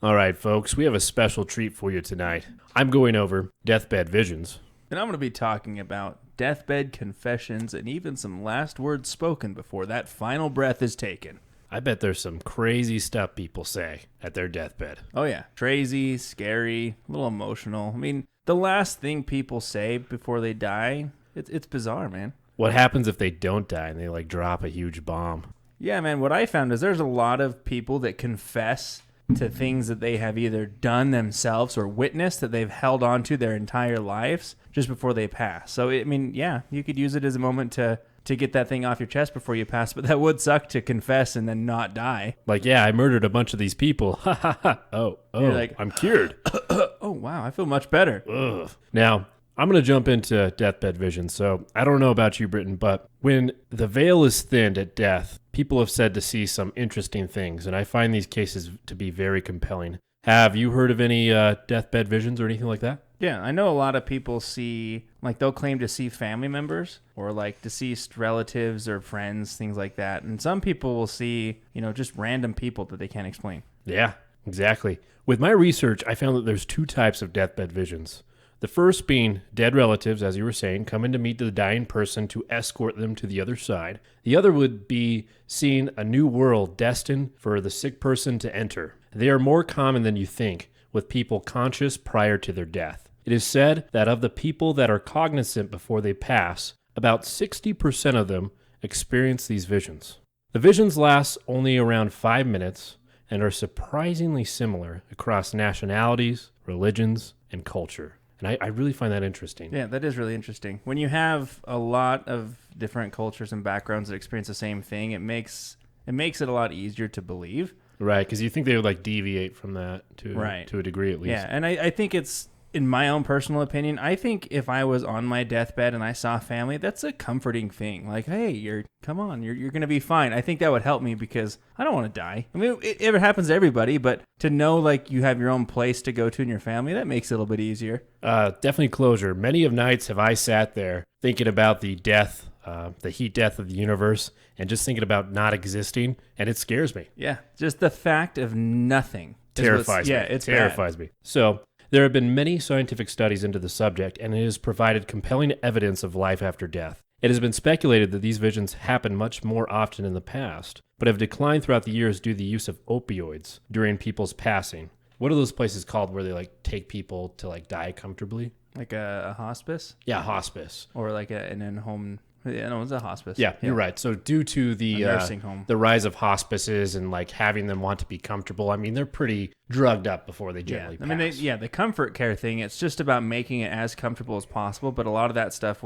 All right, folks, we have a special treat for you tonight. I'm going over Deathbed Visions. And I'm going to be talking about deathbed confessions and even some last words spoken before that final breath is taken. I bet there's some crazy stuff people say at their deathbed. Oh, yeah. Crazy, scary, a little emotional. I mean, the last thing people say before they die, it's bizarre, man. What happens if they don't die and they, drop a huge bomb? Yeah, man, what I found is there's a lot of people that confess to things that they have either done themselves or witnessed that they've held on to their entire lives just before they pass. So, I mean, yeah, you could use it as a moment to get that thing off your chest before you pass, but that would suck to confess and then not die. I murdered a bunch of these people. Ha ha ha. Oh, You're like, I'm cured. Oh, wow, I feel much better. Ugh. Now, I'm going to jump into Deathbed Visions. So I don't know about you, Britton, but when the veil is thinned at death, people have said to see some interesting things, and I find these cases to be very compelling. Have you heard of any deathbed visions or anything like that? Yeah, I know a lot of people see, they'll claim to see family members or deceased relatives or friends, things like that. And some people will see, just random people that they can't explain. Yeah, exactly. With my research, I found that there's two types of deathbed visions. The first being dead relatives, as you were saying, coming to meet the dying person to escort them to the other side. The other would be seeing a new world destined for the sick person to enter. They are more common than you think, with people conscious prior to their death. It is said that of the people that are cognizant before they pass, about 60% of them experience these visions. The visions last only around 5 minutes and are surprisingly similar across nationalities, religions, and culture. And I really find that interesting. Yeah, that is really interesting. When you have a lot of different cultures and backgrounds that experience the same thing, it makes it a lot easier to believe. Right, because you think they would deviate from that to a degree at least. Yeah, and I think it's, in my own personal opinion, I think if I was on my deathbed and I saw family, that's a comforting thing. Hey, you're going to be fine. I think that would help me because I don't want to die. I mean, it happens to everybody, but to know you have your own place to go to in your family, that makes it a little bit easier. Definitely closure. Many of nights have I sat there thinking about the death, the heat death of the universe, and just thinking about not existing, and it scares me. Yeah, just the fact of nothing. Terrifies me. Yeah, it terrifies me. So there have been many scientific studies into the subject, and it has provided compelling evidence of life after death. It has been speculated that these visions happen much more often in the past, but have declined throughout the years due to the use of opioids during people's passing. What are those places called where they take people to die comfortably? Like a hospice? Yeah, hospice. Or an in-home. Yeah, no, it's a hospice. Yeah, you're right. So due to the nursing home, the rise of hospices and having them want to be comfortable, I mean, they're pretty drugged up before they generally pass. I mean, the comfort care thing, it's just about making it as comfortable as possible, but a lot of that stuff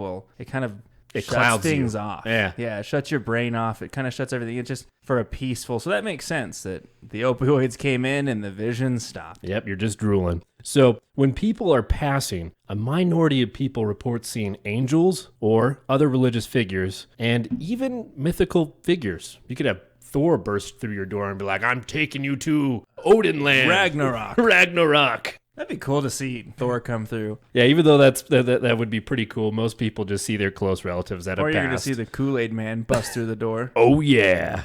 it shuts things off. Yeah, it shuts your brain off. It kind of shuts everything. It's just for a peaceful. So that makes sense that the opioids came in and the visions stopped. Yep, you're just drooling. So when people are passing, a minority of people report seeing angels or other religious figures and even mythical figures. You could have Thor burst through your door and be like, "I'm taking you to Odinland." Ragnarok. Ragnarok. That'd be cool to see Thor come through. Yeah, even though that would be pretty cool, most people just see their close relatives that have passed. Or you're going to see the Kool-Aid Man bust through the door. Oh, yeah.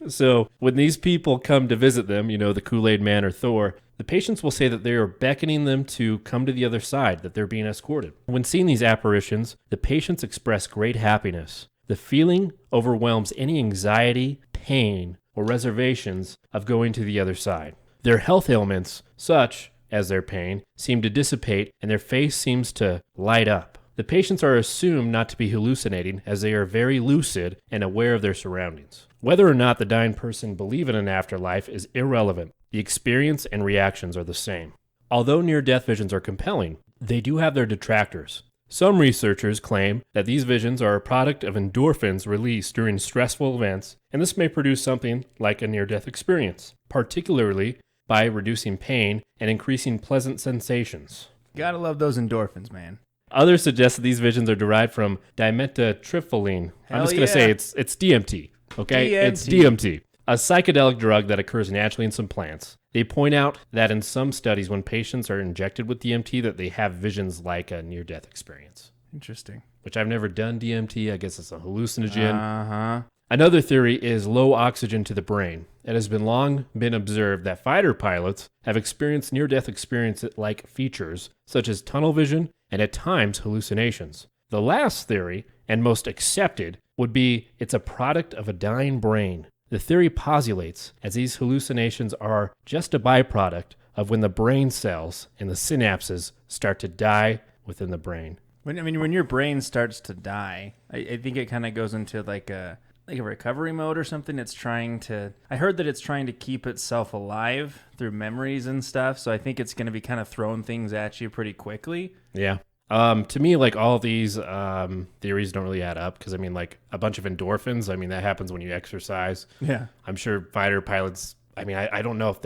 So when these people come to visit them, the Kool-Aid Man or Thor, the patients will say that they are beckoning them to come to the other side, that they're being escorted. When seeing these apparitions, the patients express great happiness. The feeling overwhelms any anxiety, pain, or reservations of going to the other side. Their health ailments, such as their pain, seem to dissipate and their face seems to light up. The patients are assumed not to be hallucinating as they are very lucid and aware of their surroundings. Whether or not the dying person believe in an afterlife is irrelevant. The experience and reactions are the same. Although near-death visions are compelling, they do have their detractors. Some researchers claim that these visions are a product of endorphins released during stressful events, and this may produce something like a near-death experience, particularly by reducing pain and increasing pleasant sensations. Gotta love those endorphins, man. Others suggest that these visions are derived from dimethyltryptamine. I'm just going to say it's DMT, okay? DMT. It's DMT, a psychedelic drug that occurs naturally in some plants. They point out that in some studies, when patients are injected with DMT, that they have visions like a near-death experience. Interesting. Which I've never done DMT. I guess it's a hallucinogen. Uh-huh. Another theory is low oxygen to the brain. It has been long been observed that fighter pilots have experienced near-death experience-like features, such as tunnel vision and at times hallucinations. The last theory, and most accepted, would be it's a product of a dying brain. The theory postulates as these hallucinations are just a byproduct of when the brain cells and the synapses start to die within the brain. When your brain starts to die, I think it kind of goes into like a recovery mode or something. I heard that it's trying to keep itself alive through memories and stuff. So I think it's going to be kind of throwing things at you pretty quickly. Yeah. To me, like all these theories don't really add up because, I mean, like a bunch of endorphins, I mean, that happens when you exercise. Yeah. I'm sure fighter pilots, I mean, I don't know if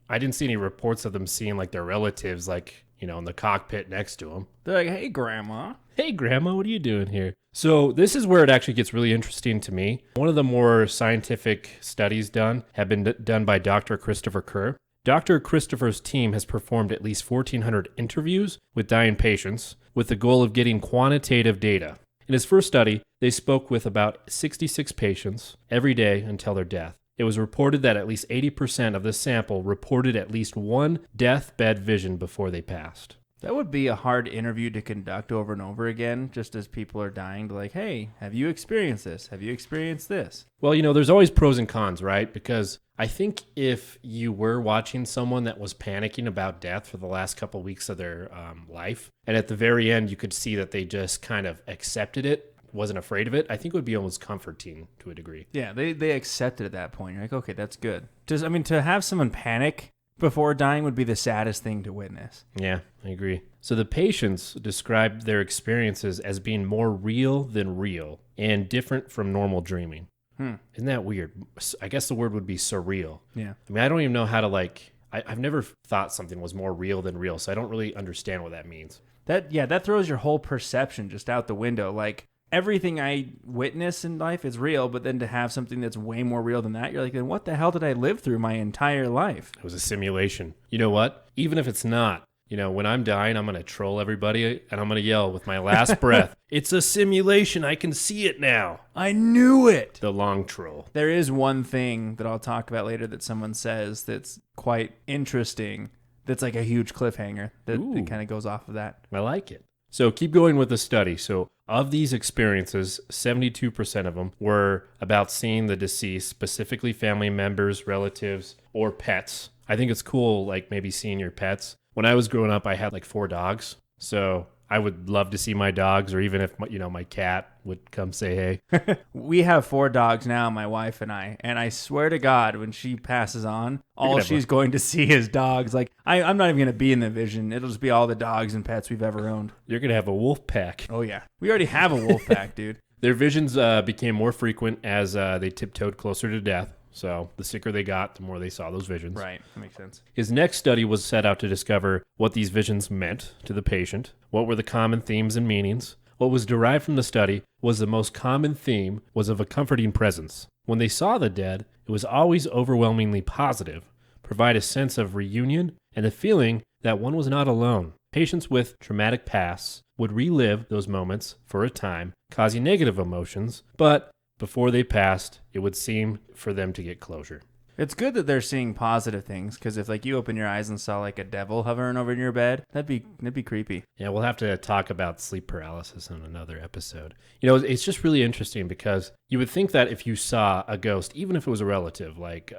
I didn't see any reports of them seeing like their relatives, like, you know, in the cockpit next to them. They're like, hey, Grandma. Hey, Grandma, what are you doing here? So this is where it actually gets really interesting to me. One of the more scientific studies done have been done by Dr. Christopher Kerr. Dr. Christopher's team has performed at least 1,400 interviews with dying patients with the goal of getting quantitative data. In his first study, they spoke with about 66 patients every day until their death. It was reported that at least 80% of the sample reported at least one deathbed vision before they passed. That would be a hard interview to conduct over and over again, just as people are dying to like, hey, have you experienced this? Have you experienced this? Well, you know, there's always pros and cons, right? Because I think if you were watching someone that was panicking about death for the last couple of weeks of their life, and at the very end you could see that they just kind of accepted it, wasn't afraid of it, I think it would be almost comforting to a degree. Yeah, they accepted at that point. You're like, okay, that's good. To have someone panic before dying would be the saddest thing to witness. Yeah, I agree. So the patients described their experiences as being more real than real and different from normal dreaming. Isn't that weird? I guess the word would be surreal. Yeah. I mean, I don't even know how to I've never thought something was more real than real, so I don't really understand what that means. That throws your whole perception just out the window. Like, everything I witness in life is real, but then to have something that's way more real than that, you're like, then what the hell did I live through my entire life? It was a simulation. You know what? Even if it's not, you know, when I'm dying, I'm going to troll everybody and I'm going to yell with my last breath, it's a simulation. I can see it now. I knew it. The long troll. There is one thing that I'll talk about later that someone says that's quite interesting. That's like a huge cliffhanger that kind of goes off of that. I like it. So keep going with the study. So of these experiences, 72% of them were about seeing the deceased, specifically family members, relatives, or pets. I think it's cool, like maybe seeing your pets. When I was growing up, I had like 4 dogs. So I would love to see my dogs, or even if, you know, my cat would come say hey. We have 4 dogs now, my wife and I swear to God, when she passes on, all she's going to see is dogs. Like, I'm not even going to be in the vision. It'll just be all the dogs and pets we've ever owned. You're going to have a wolf pack. Oh, yeah. We already have a wolf pack, dude. Their visions became more frequent as they tiptoed closer to death. So the sicker they got, the more they saw those visions. Right. That makes sense. His next study was set out to discover what these visions meant to the patient, what were the common themes and meanings. What was derived from the study was the most common theme was of a comforting presence. When they saw the dead, it was always overwhelmingly positive, provide a sense of reunion and the feeling that one was not alone. Patients with traumatic pasts would relive those moments for a time, causing negative emotions, but before they passed, it would seem for them to get closure. It's good that they're seeing positive things, because if like you open your eyes and saw like a devil hovering over in your bed, that'd be creepy. Yeah, we'll have to talk about sleep paralysis in another episode. You know, it's just really interesting because you would think that if you saw a ghost, even if it was a relative, like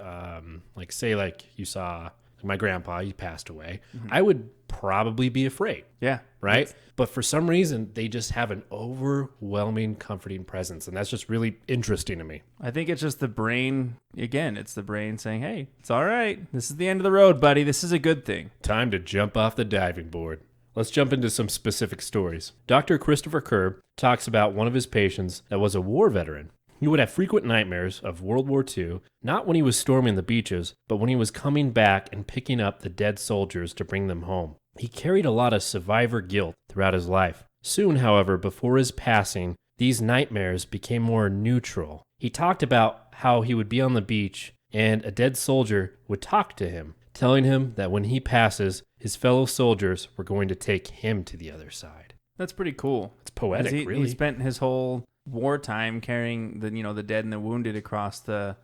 say like you saw my grandpa, he passed away, I would probably be afraid. Yeah. Right? But for some reason, they just have an overwhelming, comforting presence. And that's just really interesting to me. I think it's just the brain. Again, it's the brain saying, hey, it's all right. This is the end of the road, buddy. This is a good thing. Time to jump off the diving board. Let's jump into some specific stories. Dr. Christopher Kerr talks about one of his patients that was a war veteran. He would have frequent nightmares of World War II, not when he was storming the beaches, but when he was coming back and picking up the dead soldiers to bring them home. He carried a lot of survivor guilt throughout his life. Soon, however, before his passing, these nightmares became more neutral. He talked about how he would be on the beach and a dead soldier would talk to him, telling him that when he passes, his fellow soldiers were going to take him to the other side. That's pretty cool. It's poetic, really. He spent his whole wartime, carrying the dead and the wounded across the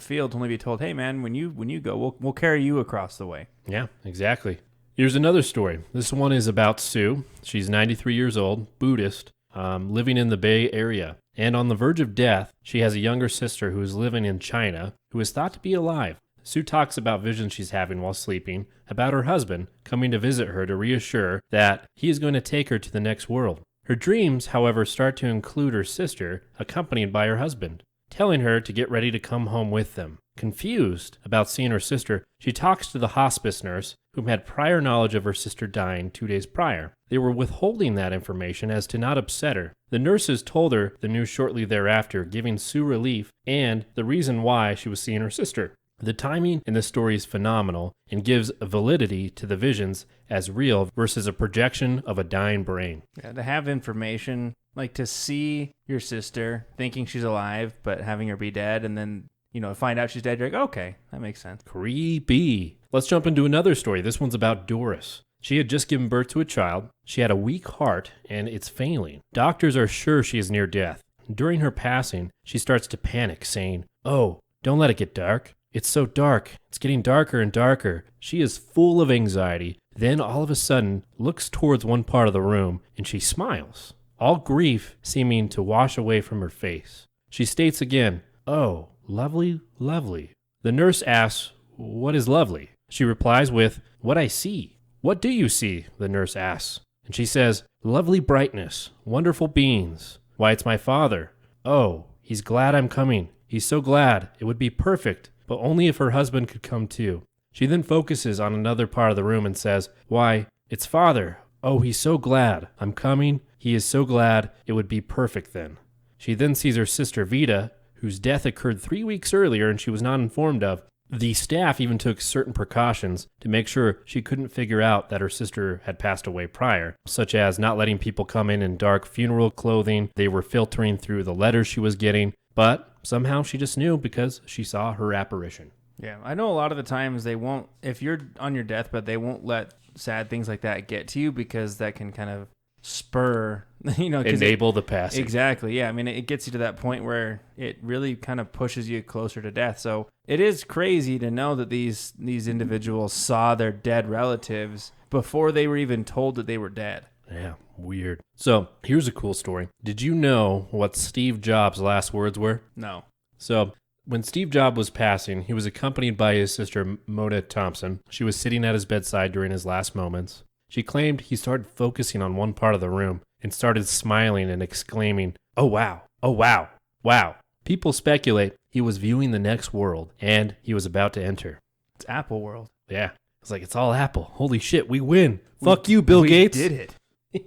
field, to only be told, hey man, when you go, we'll carry you across the way. Yeah, exactly. Here's another story. This one is about Sue. She's 93 years old, Buddhist, living in the Bay Area. And on the verge of death, she has a younger sister who is living in China, who is thought to be alive. Sue talks about visions she's having while sleeping, about her husband coming to visit her to reassure that he is going to take her to the next world. Her dreams, however, start to include her sister, accompanied by her husband, telling her to get ready to come home with them. Confused about seeing her sister, she talks to the hospice nurse, whom had prior knowledge of her sister dying 2 days prior. They were withholding that information as to not upset her. The nurses told her the news shortly thereafter, giving Sue relief and the reason why she was seeing her sister. The timing in the story is phenomenal and gives validity to the visions as real versus a projection of a dying brain. Yeah, to have information, like to see your sister thinking she's alive, but having her be dead, and then, find out she's dead, you're like, okay, that makes sense. Creepy. Let's jump into another story. This one's about Doris. She had just given birth to a child. She had a weak heart, and it's failing. Doctors are sure she is near death. During her passing, she starts to panic, saying, "Oh, don't let it get dark. It's so dark. It's getting darker and darker." She is full of anxiety. Then all of a sudden looks towards one part of the room and she smiles, all grief seeming to wash away from her face. She states again, "Oh, lovely, lovely." The nurse asks, "What is lovely?" She replies with, "What I see." "What do you see?" the nurse asks. And she says, "Lovely brightness, wonderful beings. Why, it's my father. Oh, he's glad I'm coming. He's so glad. It would be perfect, but only if her husband could come too." She then focuses on another part of the room and says, "Why, it's father. Oh, he's so glad I'm coming. He is so glad. It would be perfect then." She then sees her sister Vita, whose death occurred 3 weeks earlier and she was not informed of. The staff even took certain precautions to make sure she couldn't figure out that her sister had passed away prior, such as not letting people come in dark funeral clothing. They were filtering through the letters she was getting, but somehow she just knew because she saw her apparition. Yeah, I know a lot of the times they won't, if you're on your deathbed, they won't let sad things like that get to you because that can kind of spur, enable the passing. Exactly, yeah. I mean, it gets you to that point where it really kind of pushes you closer to death. So it is crazy to know that these individuals saw their dead relatives before they were even told that they were dead. Yeah, weird. So here's a cool story. Did you know what Steve Jobs' last words were? No. So when Steve Jobs was passing, he was accompanied by his sister Mona Thompson. She was sitting at his bedside during his last moments. She claimed he started focusing on one part of the room and started smiling and exclaiming, "Oh wow, oh wow, wow." People speculate he was viewing the next world and he was about to enter. It's Apple World. Yeah. It's like, it's all Apple. Holy shit, we win. Fuck you, Bill Gates. We did it.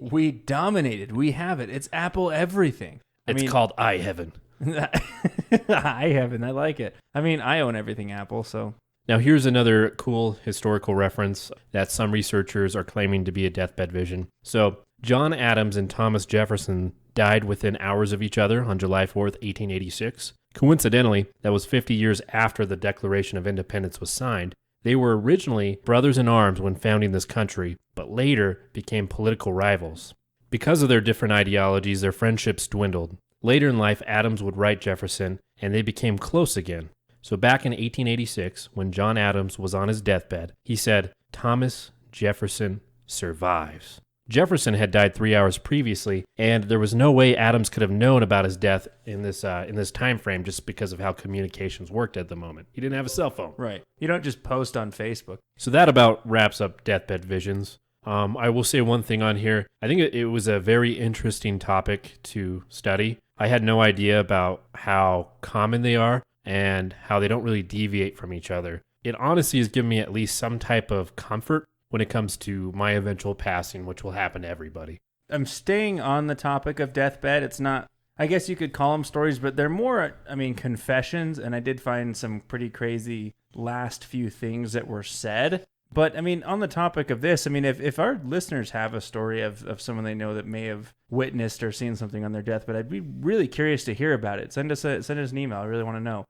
We dominated. We have it. It's Apple everything. It's called iHeaven. iHeaven. I like it. I mean, I own everything Apple, so. Now, here's another cool historical reference that some researchers are claiming to be a deathbed vision. So, John Adams and Thomas Jefferson died within hours of each other on July 4th, 1886. Coincidentally, that was 50 years after the Declaration of Independence was signed. They were originally brothers in arms when founding this country, but later became political rivals. Because of their different ideologies, their friendships dwindled. Later in life, Adams would write Jefferson, and they became close again. So back in 1886, when John Adams was on his deathbed, he said, "Thomas Jefferson survives." Jefferson had died 3 hours previously, and there was no way Adams could have known about his death in this time frame just because of how communications worked at the moment. He didn't have a cell phone. Right. You don't just post on Facebook. So that about wraps up Deathbed Visions. I will say one thing on here. I think it was a very interesting topic to study. I had no idea about how common they are and how they don't really deviate from each other. It honestly has given me at least some type of comfort when it comes to my eventual passing, which will happen to everybody. I'm staying on the topic of deathbed. It's not, I guess you could call them stories, but they're more, confessions, and I did find some pretty crazy last few things that were said. But, on the topic of this, if our listeners have a story of someone they know that may have witnessed or seen something on their deathbed, I'd be really curious to hear about it. Send us an email. I really want to know.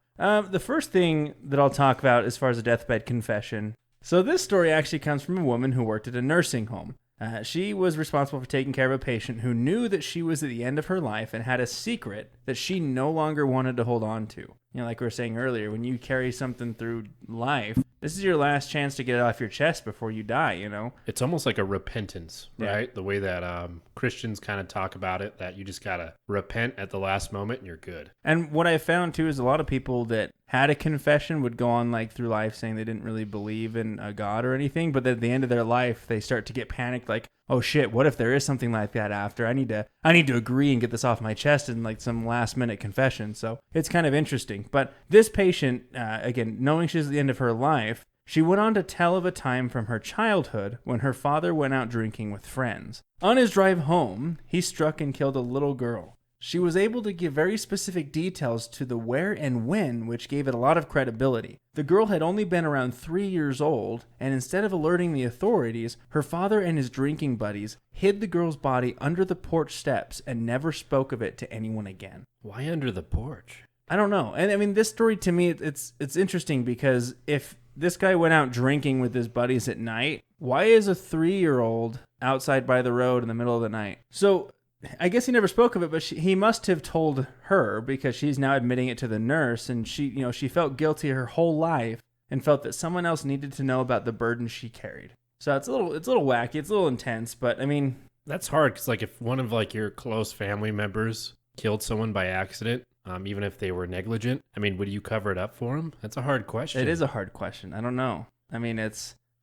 The first thing that I'll talk about as far as a deathbed confession. So this story actually comes from a woman who worked at a nursing home. She was responsible for taking care of a patient who knew that she was at the end of her life and had a secret that she no longer wanted to hold on to. You know, like we were saying earlier, when you carry something through life, this is your last chance to get it off your chest before you die, you know? It's almost like a repentance, right? The way that Christians kind of talk about it, that you just got to repent at the last moment and you're good. And what I found too is a lot of people that had a confession would go on like through life saying they didn't really believe in a God or anything, but at the end of their life, they start to get panicked like, oh shit, what if there is something like that after? I need to agree and get this off my chest in like some last minute confession. So it's kind of interesting. But this patient, again, knowing she's at the end of her life, she went on to tell of a time from her childhood when her father went out drinking with friends. On his drive home, he struck and killed a little girl. She was able to give very specific details to the where and when, which gave it a lot of credibility. The girl had only been around 3 years old, and instead of alerting the authorities, her father and his drinking buddies hid the girl's body under the porch steps and never spoke of it to anyone again. Why under the porch? I don't know. And I mean, this story to me, it's interesting because if this guy went out drinking with his buddies at night, why is a 3-year-old outside by the road in the middle of the night? So I guess he never spoke of it, but he must have told her because she's now admitting it to the nurse, and she felt guilty her whole life and felt that someone else needed to know about the burden she carried. So it's a little wacky, it's a little intense, but I mean, that's hard because like if one of like your close family members killed someone by accident, even if they were negligent, I mean, would you cover it up for them? That's a hard question. It is a hard question. I don't know. I mean,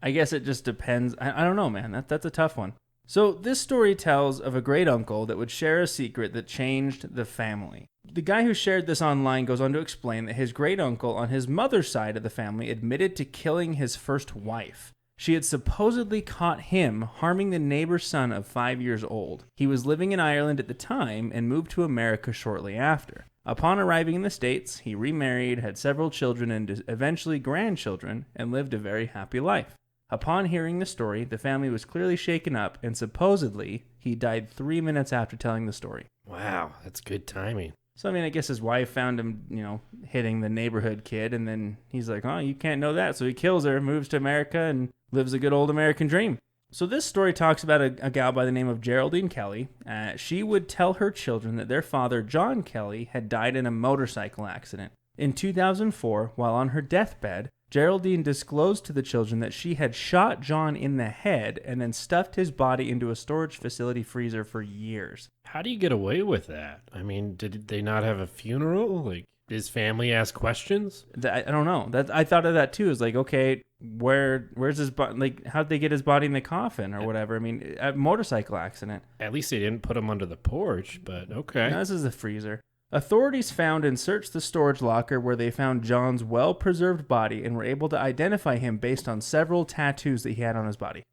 I guess it just depends. I don't know, man. That's a tough one. So this story tells of a great uncle that would share a secret that changed the family. The guy who shared this online goes on to explain that his great uncle on his mother's side of the family admitted to killing his first wife. She had supposedly caught him harming the neighbor's son of 5 years old. He was living in Ireland at the time and moved to America shortly after. Upon arriving in the States, he remarried, had several children and eventually grandchildren, and lived a very happy life. Upon hearing the story, the family was clearly shaken up, and supposedly, he died 3 minutes after telling the story. Wow, that's good timing. So, I mean, I guess his wife found him, hitting the neighborhood kid, and then he's like, oh, you can't know that. So he kills her, moves to America, and lives a good old American dream. So this story talks about a gal by the name of Geraldine Kelly. She would tell her children that their father, John Kelly, had died in a motorcycle accident. In 2004, while on her deathbed, Geraldine disclosed to the children that she had shot John in the head and then stuffed his body into a storage facility freezer for years. How do you get away with that? I mean, did they not have a funeral? Like, his family ask questions? I don't know. I thought of that too. It's like, okay, where's his body? Like, how'd they get his body in the coffin or whatever? I mean, a motorcycle accident. At least they didn't put him under the porch, but okay. No, this is a freezer. Authorities found and searched the storage locker where they found John's well-preserved body and were able to identify him based on several tattoos that he had on his body.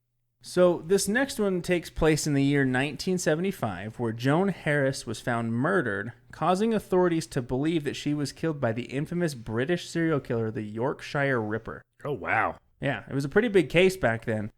So this next one takes place in the year 1975, where Joan Harris was found murdered, causing authorities to believe that she was killed by the infamous British serial killer, the Yorkshire Ripper. Oh, wow. Yeah, it was a pretty big case back then.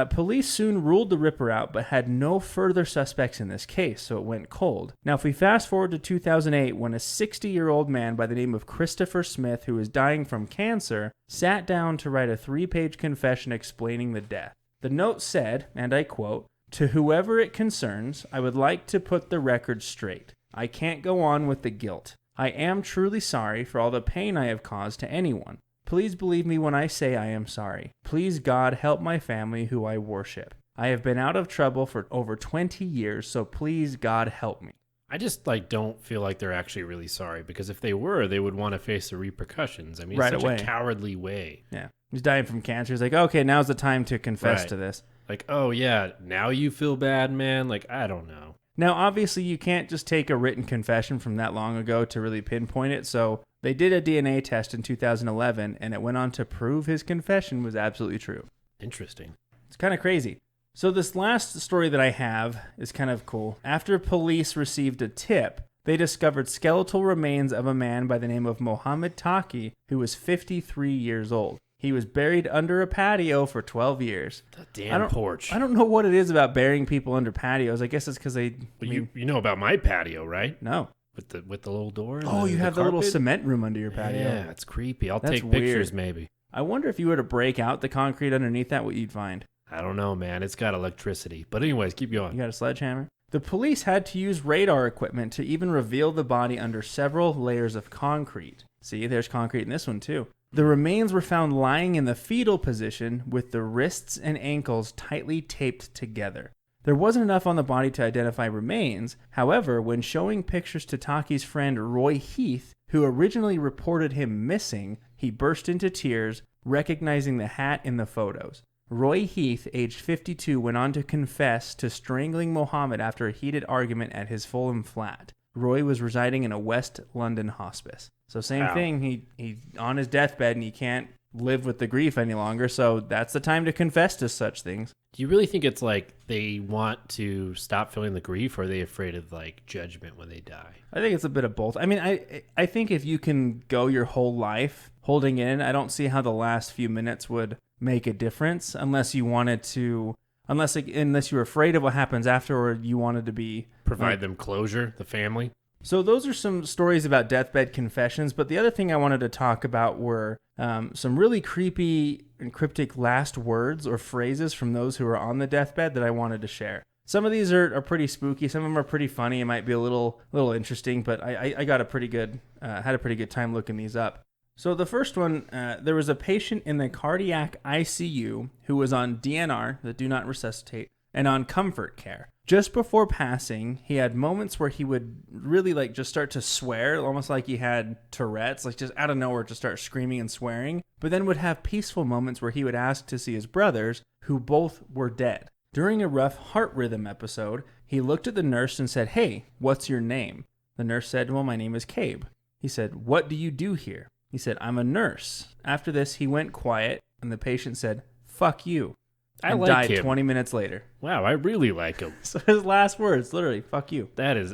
Police soon ruled the Ripper out, but had no further suspects in this case, so it went cold. Now, if we fast forward to 2008, when a 60-year-old man by the name of Christopher Smith, who was dying from cancer, sat down to write a 3-page confession explaining the death. The note said, and I quote, "To whoever it concerns, I would like to put the record straight. I can't go on with the guilt. I am truly sorry for all the pain I have caused to anyone. Please believe me when I say I am sorry. Please, God, help my family who I worship. I have been out of trouble for over 20 years, so please, God, help me." I just don't feel like they're actually really sorry, because if they were, they would want to face the repercussions. I mean, right it's such away. a cowardly way. Yeah. He's dying from cancer. He's like, okay, now's the time to confess to this. Like, oh yeah, now you feel bad, man? Like, I don't know. Now, obviously, you can't just take a written confession from that long ago to really pinpoint it, so they did a DNA test in 2011, and it went on to prove his confession was absolutely true. Interesting. It's kind of crazy. So this last story that I have is kind of cool. After police received a tip, they discovered skeletal remains of a man by the name of Mohammed Taki, who was 53 years old. He was buried under a patio for 12 years. The damn porch. I don't know what it is about burying people under patios. I guess it's because they... Well, you know about my patio, right? No. With the little door? Oh, you have the little cement room under your patio. Yeah, it's creepy. I'll That's take pictures weird. maybe. I wonder if you were to break out the concrete underneath that, what you'd find. I don't know, man. It's got electricity. But anyways, keep You going. got a sledgehammer? The police had to use radar equipment to even reveal the body under several layers of concrete. See, there's concrete in this one too. The remains were found lying in the fetal position with the wrists and ankles tightly taped together. There wasn't enough on the body to identify remains. However, when showing pictures to Taki's friend Roy Heath, who originally reported him missing, he burst into tears, recognizing the hat in the photos. Roy Heath, aged 52, went on to confess to strangling Mohammed after a heated argument at his Fulham flat. Roy was residing in a West London hospice. So same thing, he's on his deathbed and he can't live with the grief any longer, so that's the time to confess to such things. Do you really think it's like they want to stop feeling the grief, or are they afraid of like judgment when they die? I think it's a bit of both. I mean, I think if you can go your whole life holding in, I don't see how the last few minutes would make a difference unless you wanted to, unless you were afraid of what happens after, or you wanted to be Provide them closure, the family. So those are some stories about deathbed confessions, but the other thing I wanted to talk about were some really creepy and cryptic last words or phrases from those who are on the deathbed that I wanted to share. Some of these are pretty spooky. Some of them are pretty funny. It might be a little interesting, but I got had a pretty good time looking these up. So the first one, there was a patient in the cardiac ICU who was on DNR, the Do Not Resuscitate, and on comfort care. Just before passing, he had moments where he would really just start to swear, almost like he had Tourette's, just out of nowhere just start screaming and swearing, but then would have peaceful moments where he would ask to see his brothers, who both were dead. During a rough heart rhythm episode, he looked at the nurse and said, "Hey, what's your name?" The nurse said, "Well, my name is Cabe." He said, "What do you do here?" He said, "I'm a nurse." After this, he went quiet, and the patient said, "Fuck you." And died him. 20 minutes later. Wow, I really like him. So his last words, literally, "Fuck you."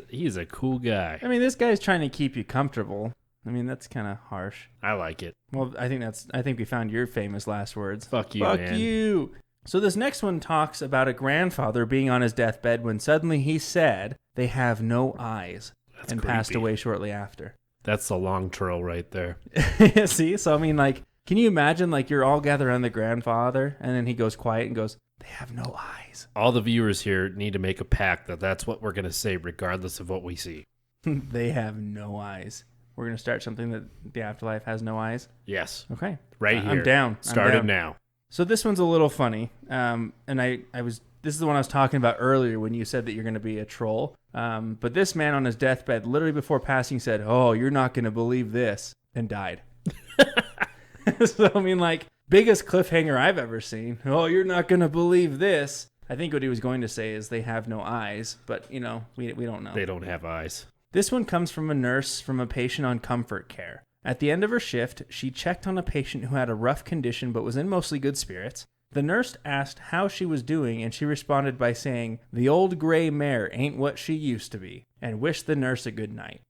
He's a cool guy. I mean, this guy's trying to keep you comfortable. I mean, that's kind of harsh. I like it. Well, I think we found your famous last words. Fuck you, Fuck man. you. So this next one talks about a grandfather being on his deathbed when suddenly he said they have no eyes. That's and creepy. Passed away shortly after. That's the long trail right there. See? So, I mean, can you imagine, you're all gathered around the grandfather, and then he goes quiet and goes, "They have no eyes." All the viewers here need to make a pact that that's what we're going to say regardless of what we see. They have no eyes. We're going to start something that the afterlife has no eyes? Yes. Okay. Right here. I'm down. Start it now. So this one's a little funny. And this is the one I was talking about earlier when you said that you're going to be a troll. But this man on his deathbed, literally before passing, said, "Oh, you're not going to believe this," and died. So, I mean, biggest cliffhanger I've ever seen. "Oh, you're not going to believe this." I think what he was going to say is they have no eyes, but, we don't know. They don't have eyes. This one comes from a nurse from a patient on comfort care. At the end of her shift, she checked on a patient who had a rough condition but was in mostly good spirits. The nurse asked how she was doing, and she responded by saying, "The old gray mare ain't what she used to be," and wished the nurse a good night.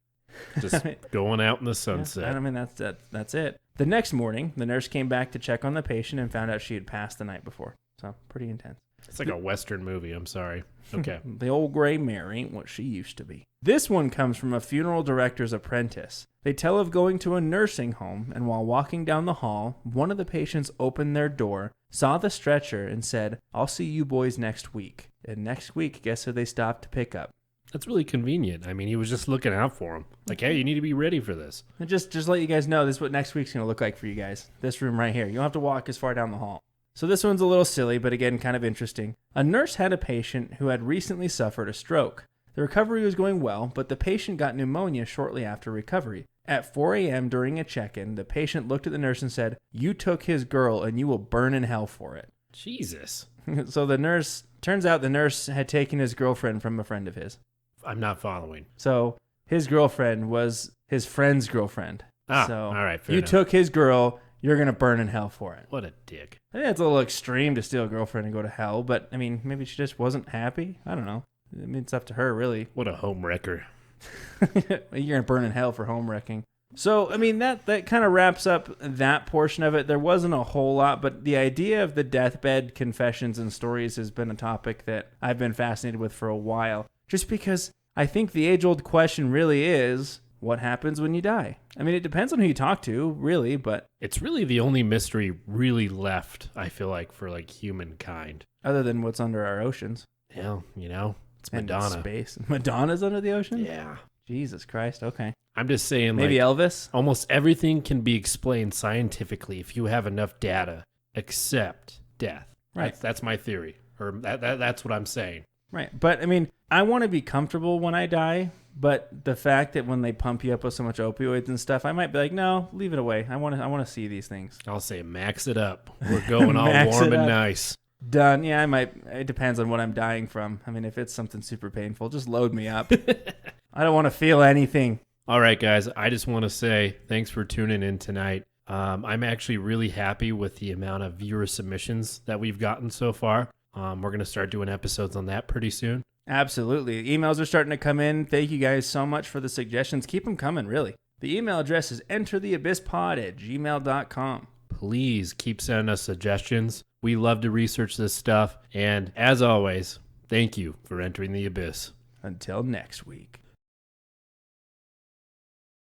Just going out in the sunset. Yeah, I mean, that's it. The next morning, the nurse came back to check on the patient and found out she had passed the night before. So, pretty intense. It's like a Western movie. I'm sorry. Okay. The old gray mare ain't what she used to be. This one comes from a funeral director's apprentice. They tell of going to a nursing home, and while walking down the hall, one of the patients opened their door, saw the stretcher, and said, "I'll see you boys next week." And next week, guess who they stopped to pick up? That's really convenient. I mean, he was just looking out for him. Hey, you need to be ready for this. And just let you guys know, this is what next week's going to look like for you guys. This room right here. You don't have to walk as far down the hall. So this one's a little silly, but again, kind of interesting. A nurse had a patient who had recently suffered a stroke. The recovery was going well, but the patient got pneumonia shortly after recovery. At 4 a.m. during a check-in, the patient looked at the nurse and said, "You took his girl and you will burn in hell for it." Jesus. So turns out the nurse had taken his girlfriend from a friend of his. I'm not following. So his girlfriend was his friend's girlfriend. So all right. Fair you enough. took his girl, you're going to burn in hell for it. What a dick. I think it's a little extreme to steal a girlfriend and go to hell, but I mean, maybe she just wasn't happy. I don't know. I mean, it's up to her, really. What a home wrecker. You're going to burn in hell for home wrecking. So, I mean, that kind of wraps up that portion of it. There wasn't a whole lot, but the idea of the deathbed confessions and stories has been a topic that I've been fascinated with for a while. Just because I think the age-old question really is, what happens when you die? I mean, it depends on who you talk to, really, but It's really the only mystery really left, I feel like, for like humankind. other than what's under our oceans Hell, it's and Madonna. space. Madonna's under the ocean? Yeah. Jesus Christ. Okay. I'm just saying, Maybe like, Elvis? almost everything can be explained scientifically if you have enough data, except death. Right. That's my theory, or that's what I'm saying. Right. But I mean, I want to be comfortable when I die, but the fact that when they pump you up with so much opioids and stuff, I might be like, no, leave it away. I want to see these things. I'll say max it up. We're going all Max warm it and up. nice. Done. Yeah, I might. It depends on what I'm dying from. I mean, if it's something super painful, just load me up. I don't want to feel anything. All right, guys. I just want to say thanks for tuning in tonight. I'm actually really happy with the amount of viewer submissions that we've gotten so far. We're going to start doing episodes on that pretty soon. Absolutely. Emails are starting to come in. Thank you guys so much for the suggestions. Keep them coming, really. The email address is entertheabysspod@gmail.com. Please keep sending us suggestions. We love to research this stuff. And as always, thank you for entering the abyss. Until next week.